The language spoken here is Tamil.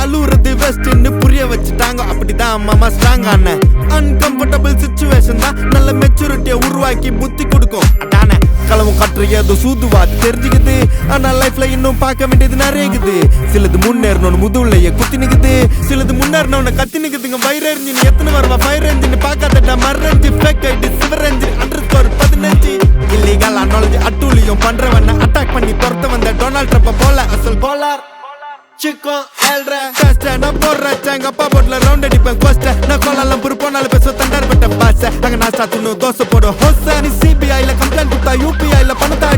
அழுவுறது வெஸ்ட்னு புரிய வச்சுட்டாங்க. அப்படிதான் மாமா ஸ்ட்ராங் ஆன அன்கம்ஃபர்டபிள் சிச்சுவேஷன் தான் நல்ல மெச்சூரிட்டியை உருவாக்கி புத்தி கொடுக்கும். அதானே களவும் கற்று ஏதோ சூதுவாது தெரிஞ்சுக்குது. ஆனா லைஃப்ல இன்னும் பார்க்க வேண்டியது நிறையக்குது. சிலது முன்னேறணும்னு முதுகுலையே குத்தி நிக்குது, சிலது முன்னேறணும்னு கத்தி நிக்குதுங்க. வைரஞ்சி நீ எத்தனை வரவா ஃபயர் என்ஜின் பார்க்காதடா மரஞ்சி ஃபேக் ஐடி சிவரஞ்சி _15 இல்லீகல் நாலேஜ் அட்டூழியம் பண்றவன அட்டாக் பண்ணி துரத்த வந்த டொனால்ட் ட்ரம்ப் போல அசல் போலார் சிக்கன் ஏழ்ற டெஸ்ட் நான் போடுறேன். எங்க அப்பா போட்ல ரவுண்ட் அடிப்பேன் கோஸ்ட். நான் கோலாலம் புரு போனாலும் பேச தண்டார் பட்ட பாச. அங்க நான் சாத்துணும் தோசை போடும் ஹோச. நீ சிபிஐல கம்ப்ளைண்ட் கொடுத்தா யூபி